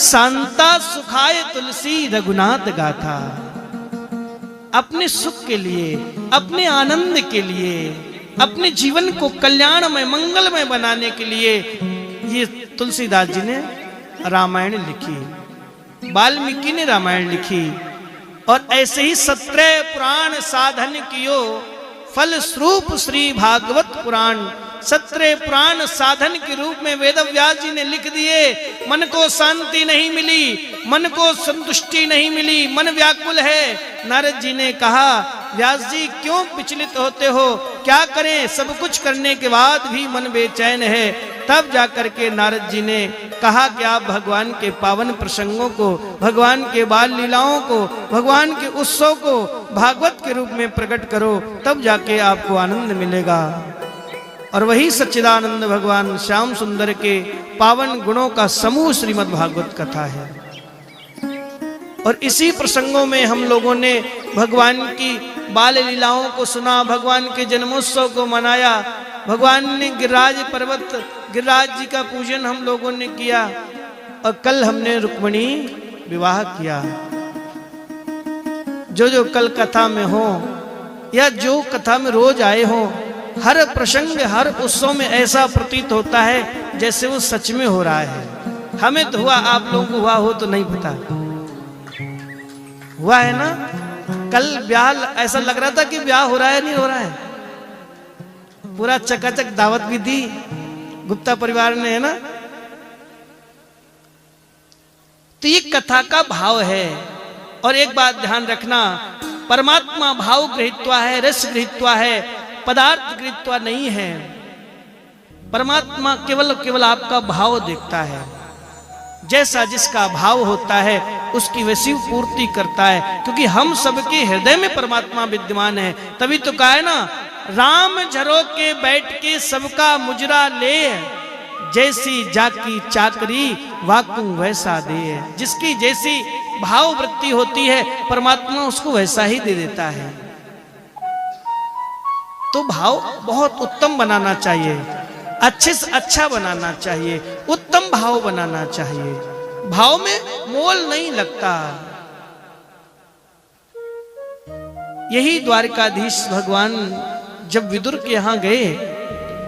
शांता सुखाय तुलसी रघुनाथ गाथा। अपने सुख के लिए, अपने आनंद के लिए, अपने जीवन को कल्याणमय मंगलमय बनाने के लिए ये तुलसीदास जी ने रामायण लिखी, वाल्मीकि ने रामायण लिखी। और ऐसे ही 17 पुराण साधन कियो फल स्वरूप श्री भागवत पुराण। 17 पुराण साधन के रूप में वेदव्यास जी ने लिख दिए। मन को शांति नहीं मिली, मन को संतुष्टि नहीं मिली, मन व्याकुल है। नारद जी ने कहा, व्यास जी क्यों विचलित होते हो, क्या करें, सब कुछ करने के बाद भी मन बेचैन है। तब जाकर के नारद जी ने कहा कि आप भगवान के पावन प्रसंगों को, भगवान के बाल लीलाओं को, भगवान के उत्सव को भागवत के रूप में प्रकट करो, तब जाके आपको आनंद मिलेगा। और वही सच्चिदानंद भगवान श्याम सुंदर के पावन गुणों का समूह श्रीमद् भागवत कथा है। और इसी प्रसंगों में हम लोगों ने भगवान की बाल लीलाओं को सुना, भगवान के जन्मोत्सव को मनाया, भगवान ने गिरिराज पर्वत गिरिराज जी का पूजन हम लोगों ने किया। और कल हमने रुक्मिणी विवाह किया। जो कल कथा में हो या जो कथा में रोज आए हो, हर प्रसंग हर उत्सव में ऐसा प्रतीत होता है जैसे वो सच में हो रहा है। हमें तो हुआ, आप लोगों को हुआ हो तो नहीं पता, हुआ है ना। कल ब्याह ऐसा लग रहा था कि ब्याह हो रहा है, नहीं हो रहा है। पूरा चकाचक दावत भी दी गुप्ता परिवार ने, है ना। तो ये कथा का भाव है। और एक बात ध्यान रखना, परमात्मा भाव गृहीत्वा है, रस गृहीत्वा है, पदार्थ गृहीत्वा नहीं है। परमात्मा केवल आपका भाव देखता है। जैसा जिसका भाव होता है उसकी वैसी पूर्ति करता है, क्योंकि हम सबके हृदय में परमात्मा विद्यमान है। तभी तो कहा है ना, राम झरो के बैठ के सबका मुजरा ले, जैसी जाकी चाकरी वाकू वैसा दे। जिसकी जैसी भाव वृत्ति होती है परमात्मा उसको वैसा ही दे देता है। तो भाव बहुत उत्तम बनाना चाहिए, अच्छे से अच्छा बनाना चाहिए, उत्तम भाव बनाना चाहिए। भाव में मोल नहीं लगता। यही द्वारकाधीश भगवान जब विदुर के यहां गए,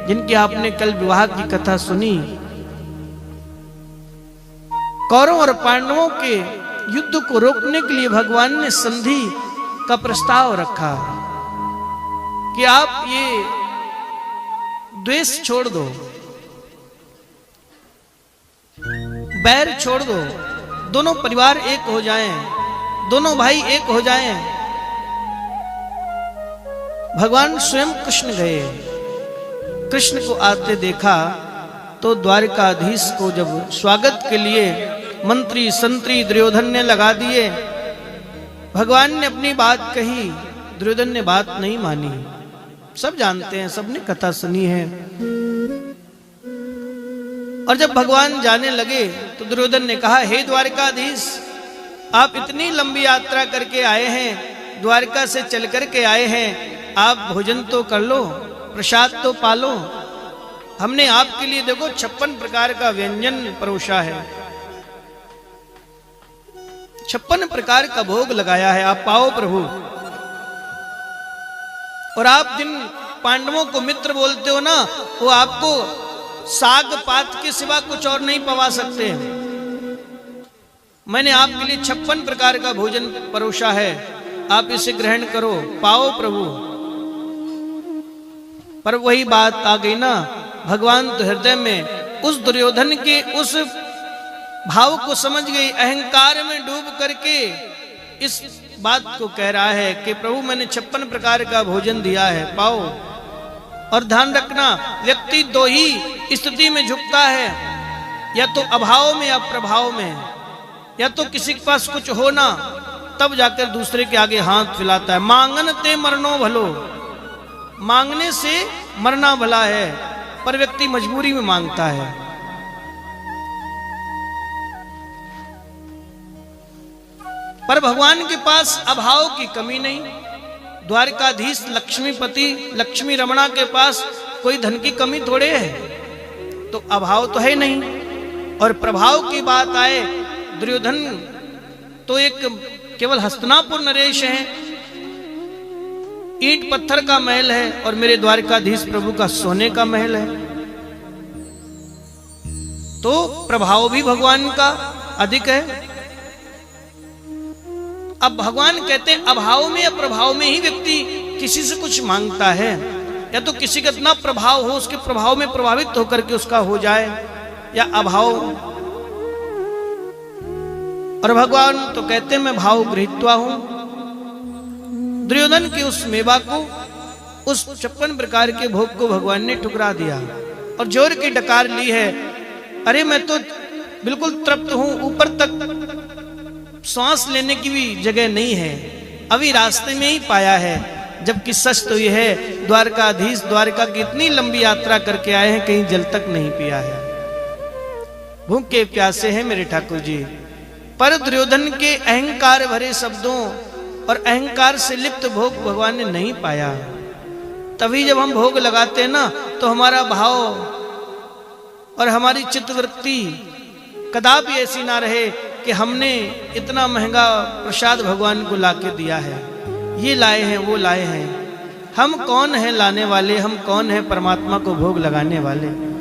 जिनकी आपने कल विवाह की कथा सुनी, कौरवों और पांडवों के युद्ध को रोकने के लिए भगवान ने संधि का प्रस्ताव रखा कि आप ये द्वेष छोड़ दो, बैर छोड़ दो, दोनों परिवार एक हो जाएं, दोनों भाई एक हो जाएं। भगवान स्वयं कृष्ण गए, कृष्ण को आते देखा तो द्वारकाधीश को जब स्वागत के लिए मंत्री संतरी दुर्योधन ने लगा दिए, भगवान ने अपनी बात कही, दुर्योधन ने बात नहीं मानी। सब जानते हैं, सबने कथा सुनी है। और जब भगवान जाने लगे तो दुर्योधन ने कहा, हे द्वारकाधीश, आप इतनी लंबी यात्रा करके आए हैं, द्वारका से चल करके आए हैं, आप भोजन तो कर लो, प्रसाद तो पालो। हमने आपके लिए देखो 56 प्रकार का व्यंजन परोसा है, 56 प्रकार का भोग लगाया है, आप पाओ प्रभु। और आप जिन पांडवों को मित्र बोलते हो ना, वो आपको साग पात के सिवा कुछ और नहीं पवा सकते। मैंने आपके लिए 56 प्रकार का भोजन परोसा है, आप इसे ग्रहण करो, पाओ प्रभु। पर वही बात आ गई ना, भगवान तो हृदय में उस दुर्योधन के उस भाव को समझ गई, अहंकार में डूब करके इस बात को कह रहा है कि प्रभु मैंने 56 प्रकार का भोजन दिया है, पाओ। और ध्यान रखना, व्यक्ति दो ही स्थिति में झुकता है, या तो अभाव में या प्रभाव में। या तो किसी के पास कुछ हो ना, तब जाकर दूसरे के आगे हाथ फैलाता है। मांगन ते मरनो भलो, मांगने से मरना भला है, पर व्यक्ति मजबूरी में मांगता है। पर भगवान के पास अभाव की कमी नहीं। द्वारकाधीश लक्ष्मीपति लक्ष्मी रमणा के पास कोई धन की कमी थोड़े है, तो अभाव तो है नहीं। और प्रभाव की बात आए, दुर्योधन तो एक केवल हस्तिनापुर नरेश है, ईंट पत्थर का महल है, और मेरे द्वारकाधीश प्रभु का सोने का महल है। तो प्रभाव भी भगवान का अधिक है। अब भगवान कहते हैं अभाव में या प्रभाव में ही व्यक्ति किसी से कुछ मांगता है, या तो किसी का इतना प्रभाव हो, उसके प्रभाव में प्रभावित होकर के उसका हो जाए, या अभाव। और भगवान तो कहते हैं मैं भाव गृहीत्वा हूं। दुर्योधन की उस मेवा को, उस 56 प्रकार के भोग को भगवान ने ठुकरा दिया और जोर की डकार ली है। अरे मैं तो बिल्कुल तृप्त हूं, ऊपर तक सांस लेने की भी जगह नहीं है, अभी रास्ते में ही पाया है। जबकि सच तो यह है द्वारकाधीश द्वारका की इतनी लंबी यात्रा करके आए हैं, कहीं जल तक नहीं पिया है, भूखे प्यासे हैं मेरे ठाकुर जी। पर दुर्योधन के अहंकार भरे शब्दों और अहंकार से लिप्त भोग भगवान ने नहीं पाया। तभी जब हम भोग लगाते हैं ना, तो हमारा भाव और हमारी चित्तवृत्ति कदापि ऐसी ना रहे कि हमने इतना महंगा प्रसाद भगवान को लाके दिया है, ये लाए हैं वो लाए हैं। हम कौन हैं लाने वाले, हम कौन हैं परमात्मा को भोग लगाने वाले।